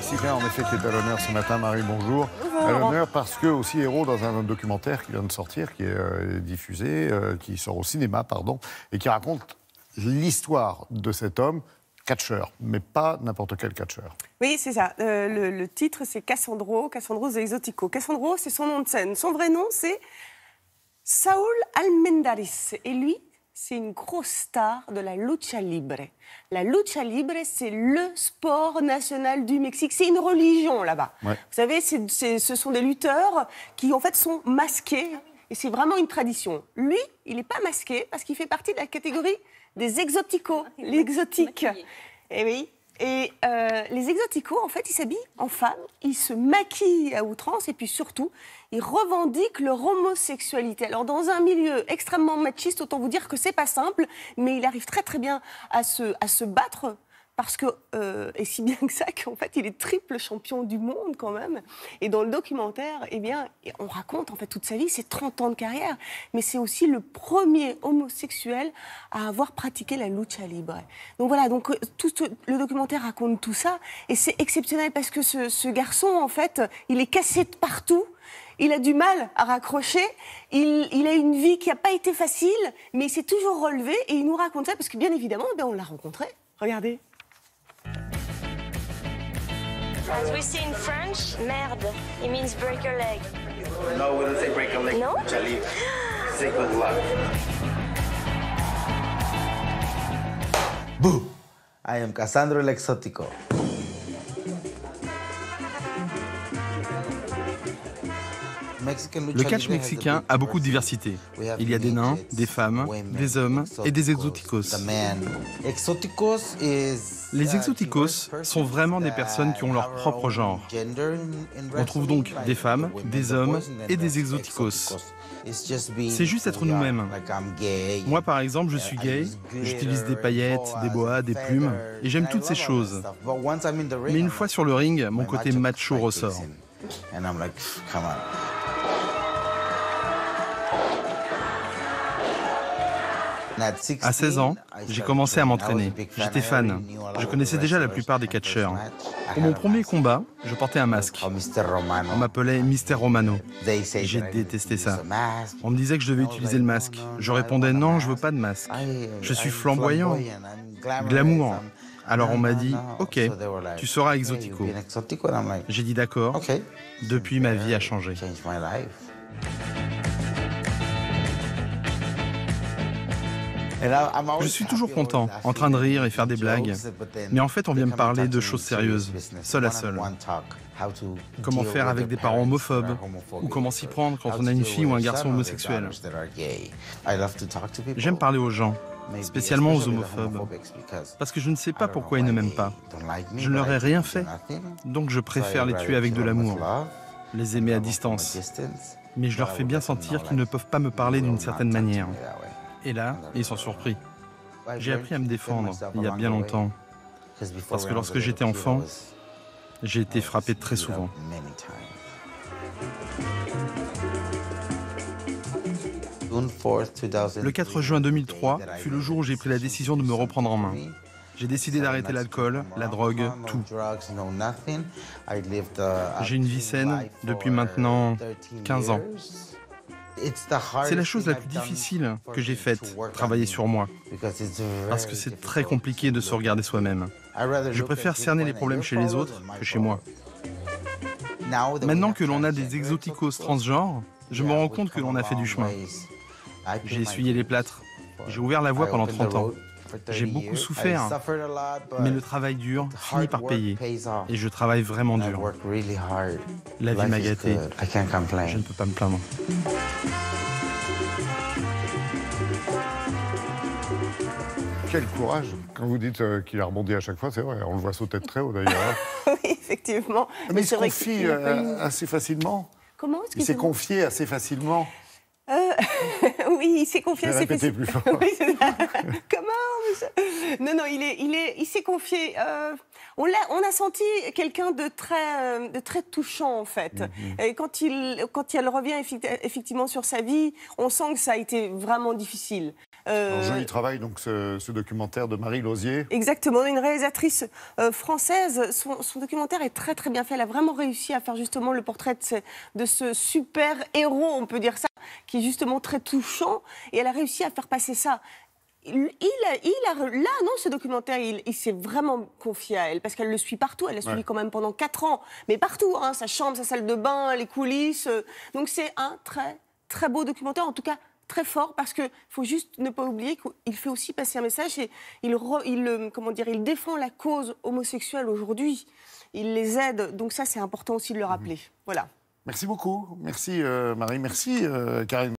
Mexicain, en effet, qui est à l'honneur ce matin. Marie, bonjour. Bonjour. À l'honneur parce que aussi héros dans un documentaire qui vient de sortir, qui est diffusé, qui sort au cinéma, pardon, et qui raconte l'histoire de cet homme, catcheur, mais pas n'importe quel catcheur. Oui, c'est ça. Le titre, c'est Cassandro Exotico. Cassandro, c'est son nom de scène. Son vrai nom, c'est Saúl Almendaris. Et lui, c'est une grosse star de la lucha libre. La lucha libre, c'est le sport national du Mexique. C'est une religion là-bas. Ouais. Vous savez, ce sont des lutteurs qui, en fait, sont masqués. Et c'est vraiment une tradition. Lui, il n'est pas masqué parce qu'il fait partie de la catégorie des exoticos, l'exotique. Et oui. Et les exoticos, en fait, ils s'habillent en femmes, ils se maquillent à outrance et puis surtout, ils revendiquent leur homosexualité. Alors, dans un milieu extrêmement machiste, autant vous dire que c'est pas simple, mais il arrive très très bien à se battre. Parce que, et si bien que ça, qu'en fait, il est triple champion du monde quand même. Et dans le documentaire, eh bien, on raconte en fait toute sa vie, c'est 30 ans de carrière. Mais c'est aussi le premier homosexuel à avoir pratiqué la lucha libre. Donc voilà, le documentaire raconte tout ça. Et c'est exceptionnel parce que ce garçon, en fait, il est cassé de partout. Il a du mal à raccrocher, il a une vie qui n'a pas été facile, mais il s'est toujours relevé et il nous raconte ça parce que bien évidemment, on l'a rencontré. Regardez. As we say in French, merde, it means break your leg. No, we don't say break a leg. No? Chali, say good luck. Boo! I am Cassandro el Exótico. Le catch mexicain a beaucoup de diversité. Il y a des nains, des femmes, des hommes et des exoticos. Les exoticos sont vraiment des personnes qui ont leur propre genre. On trouve donc des femmes, des hommes et des exoticos. C'est juste être nous-mêmes. Moi, par exemple, je suis gay, j'utilise des paillettes, des boas, des plumes, et j'aime toutes ces choses. Mais une fois sur le ring, mon côté macho ressort. À 16 ans, j'ai commencé à m'entraîner. J'étais fan. Je connaissais déjà la plupart des catcheurs. Pour mon premier combat, je portais un masque. On m'appelait Mister Romano. J'ai détesté ça. On me disait que je devais utiliser le masque. Je répondais non, je veux pas de masque. Je suis flamboyant, glamour. Alors on m'a dit, ok, tu seras exotico. J'ai dit d'accord. Depuis, ma vie a changé. Je suis toujours content, en train de rire et faire des blagues. Mais en fait, on vient me parler de choses sérieuses, seul à seul. Comment faire avec des parents homophobes, ou comment s'y prendre quand on a une fille ou un garçon homosexuel. J'aime parler aux gens, spécialement aux homophobes, parce que je ne sais pas pourquoi ils ne m'aiment pas. Je ne leur ai rien fait, donc je préfère les tuer avec de l'amour, les aimer à distance. Mais je leur fais bien sentir qu'ils ne peuvent pas me parler d'une certaine manière. Et là, ils sont surpris. J'ai appris à me défendre il y a bien longtemps. Parce que lorsque j'étais enfant, j'ai été frappé très souvent. Le 4 juin 2003 fut le jour où j'ai pris la décision de me reprendre en main. J'ai décidé d'arrêter l'alcool, la drogue, tout. J'ai une vie saine depuis maintenant 15 ans. C'est la chose la plus difficile que j'ai faite, travailler sur moi. Parce que c'est très compliqué de se regarder soi-même. Je préfère cerner les problèmes chez les autres que chez moi. Maintenant que l'on a des exoticos transgenres, je me rends compte que l'on a fait du chemin. J'ai essuyé les plâtres. J'ai ouvert la voie pendant 30 ans. J'ai beaucoup souffert, mais le travail dur finit par payer. Et je travaille vraiment dur. La vie m'a gâté. Je ne peux pas me plaindre. Quel courage. Quand vous dites qu'il a rebondi à chaque fois, c'est vrai, on le voit sauter de très haut d'ailleurs. Oui, effectivement. Mais il se confie assez facilement. Comment? Il s'est confié assez facilement. Oui, il s'est confié assez facilement. Plus fort. Oui, comment? Non, il s'est confié. On a senti quelqu'un de très touchant, en fait. Et quand elle revient effectivement sur sa vie, on sent que ça a été vraiment difficile. Joli travail, donc, ce documentaire de Marie Lauzier. Exactement, une réalisatrice française. Son documentaire est très très bien fait. Elle a vraiment réussi à faire justement le portrait de ce super héros, on peut dire ça, qui est justement très touchant. Et elle a réussi à faire passer ça. Ce documentaire, il s'est vraiment confié à elle, parce qu'elle le suit partout. Elle l'a suivi quand même pendant 4 ans, mais partout, hein, sa chambre, sa salle de bain, les coulisses. Donc c'est un très, très beau documentaire, en tout cas très fort, parce qu'il faut juste ne pas oublier qu'il fait aussi passer un message et il défend la cause homosexuelle aujourd'hui. Il les aide, donc ça, c'est important aussi de le rappeler. Voilà. Merci beaucoup. Merci Marie, merci Karine.